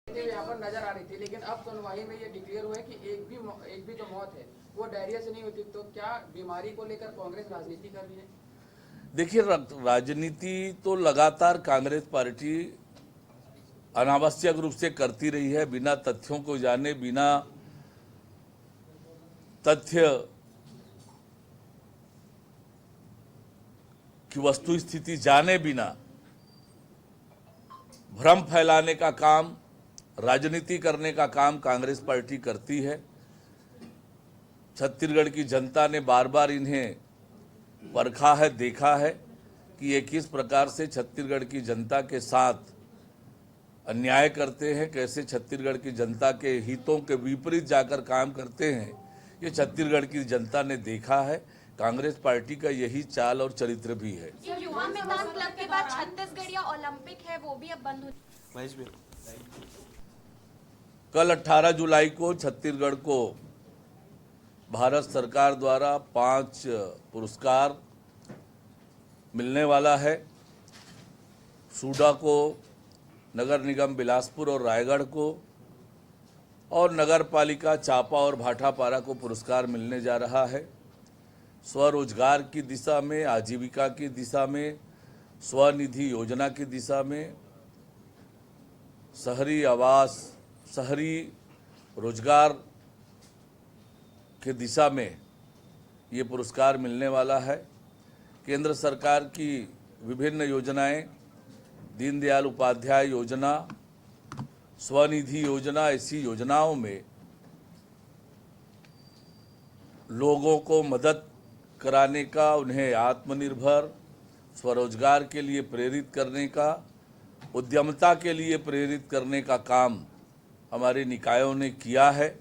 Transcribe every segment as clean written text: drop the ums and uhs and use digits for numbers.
यहाँ पर नजर आ रही थी, लेकिन अब सुनवाई में ये डिक्लेयर हुआ है कि एक भी जो मौत है वो डायरिया से नहीं होती। तो क्या बीमारी को लेकर कांग्रेस राजनीति कर रही है? देखिए, राजनीति तो लगातार कांग्रेस पार्टी अनावश्यक रूप से करती रही है, बिना तथ्यों को जाने, बिना तथ्य की वस्तु स्थिति जाने बिना भ्रम फैलाने का काम, राजनीति करने का काम कांग्रेस पार्टी करती है। छत्तीसगढ़ की जनता ने बार बार इन्हें परखा है, देखा है कि ये किस प्रकार से छत्तीसगढ़ की जनता के साथ अन्याय करते हैं, कैसे छत्तीसगढ़ की जनता के हितों के विपरीत जाकर काम करते हैं। ये छत्तीसगढ़ की जनता ने देखा है। कांग्रेस पार्टी का यही चाल और चरित्र भी है। युवा मैदान क्लब के बाद छत्तीसगढ़िया ओलंपिक है, वो भी अब बंद हो। कल 18 जुलाई को छत्तीसगढ़ को भारत सरकार द्वारा 5 पुरस्कार मिलने वाला है। सूडा को, नगर निगम बिलासपुर और रायगढ़ को, और नगर पालिका चांपा और भाटापारा को पुरस्कार मिलने जा रहा है। स्वरोजगार की दिशा में, आजीविका की दिशा में, स्वनिधि योजना की दिशा में, शहरी आवास, शहरी रोजगार के दिशा में ये पुरस्कार मिलने वाला है। केंद्र सरकार की विभिन्न योजनाएं, दीनदयाल उपाध्याय योजना, स्वनिधि योजना, ऐसी योजनाओं में लोगों को मदद कराने का, उन्हें आत्मनिर्भर स्वरोजगार के लिए प्रेरित करने का, उद्यमता के लिए प्रेरित करने का काम हमारे निकायों ने किया है।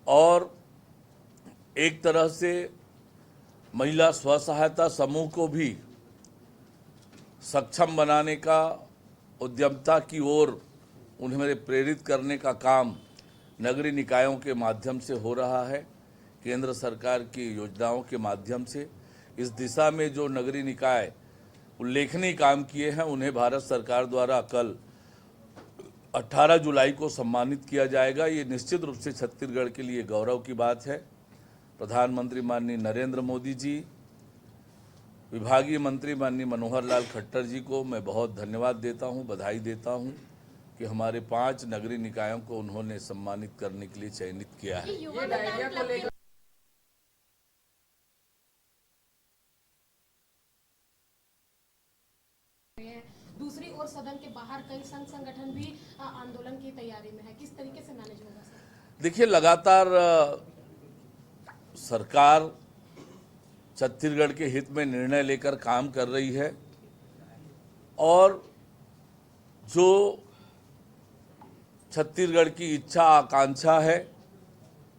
और एक तरह से महिला स्व सहायता समूह को भी सक्षम बनाने का, उद्यमता की ओर उन्हें प्रेरित करने का काम नगरीय निकायों के माध्यम से हो रहा है। केंद्र सरकार की योजनाओं के माध्यम से इस दिशा में जो नगरीय निकाय उल्लेखनीय काम किए हैं, उन्हें भारत सरकार द्वारा कल 18 जुलाई को सम्मानित किया जाएगा। ये निश्चित रूप से छत्तीसगढ़ के लिए गौरव की बात है। प्रधानमंत्री माननीय नरेंद्र मोदी जी, विभागीय मंत्री माननीय मनोहर लाल खट्टर जी को मैं बहुत धन्यवाद देता हूं, बधाई देता हूं कि हमारे 5 नगरीय निकायों को उन्होंने सम्मानित करने के लिए चयनित किया है। ये डायरिया को लेकर दूसरी ओर सदन के बाहर कई संघ संगठन भी आंदोलन की तैयारी में है। किस तरीके से मैनेज होगा सर? देखिए, लगातार सरकार छत्तीसगढ़ के हित में निर्णय लेकर काम कर रही है, और जो छत्तीसगढ़ की इच्छा आकांक्षा है,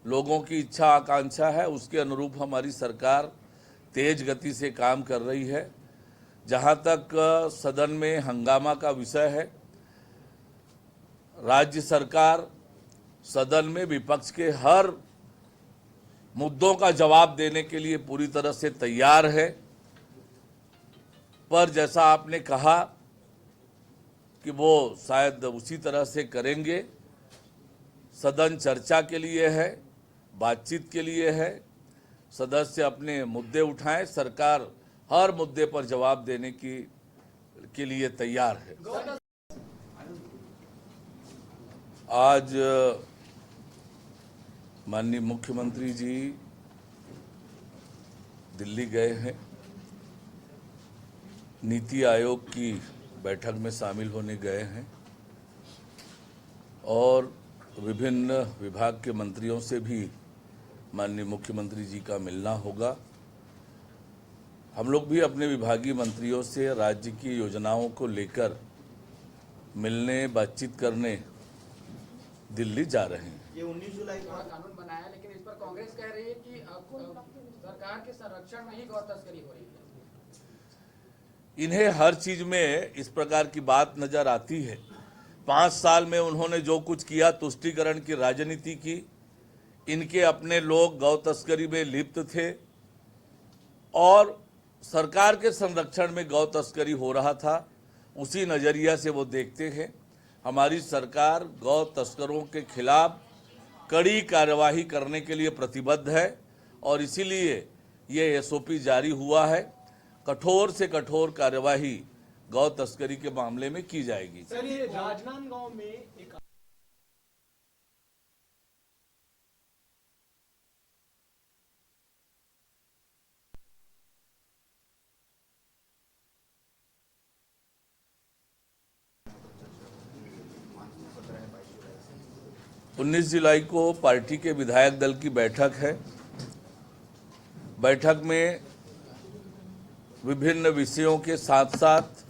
लोगों की इच्छा आकांक्षा है, उसके अनुरूप हमारी सरकार तेज गति से काम कर रही है। जहां तक सदन में हंगामा का विषय है, राज्य सरकार सदन में विपक्ष के हर मुद्दों का जवाब देने के लिए पूरी तरह से तैयार है। पर जैसा आपने कहा कि वो शायद उसी तरह से करेंगे। सदन चर्चा के लिए है, बातचीत के लिए है। सदस्य अपने मुद्दे उठाएं, सरकार हर मुद्दे पर जवाब देने के लिए तैयार है। आज माननीय मुख्यमंत्री जी दिल्ली गए हैं, नीति आयोग की बैठक में शामिल होने गए हैं, और विभिन्न विभाग के मंत्रियों से भी माननीय मुख्यमंत्री जी का मिलना होगा। हम लोग भी अपने विभागीय मंत्रियों से राज्य की योजनाओं को लेकर मिलने, बातचीत करने दिल्ली जा रहे हैं। ये 19 जुलाई को कानून बनाया, लेकिन इस पर कांग्रेस कह रही है कि सरकार के संरक्षण में ही गौ तस्करी हो रही है। इन्हें हर चीज में इस प्रकार की बात नजर आती है। 5 साल में उन्होंने जो कुछ किया, तुष्टीकरण की राजनीति की। इनके अपने लोग गौ तस्करी में लिप्त थे, और सरकार के संरक्षण में गौ तस्करी हो रहा था, उसी नजरिया से वो देखते हैं। हमारी सरकार गौ तस्करों के खिलाफ कड़ी कार्यवाही करने के लिए प्रतिबद्ध है और इसीलिए ये एसओपी जारी हुआ है। कठोर से कठोर कार्यवाही गौ तस्करी के मामले में की जाएगी। सर, ये राजनांदगांव में एक 19 जुलाई को पार्टी के विधायक दल की बैठक है। बैठक में विभिन्न विषयों के साथ साथ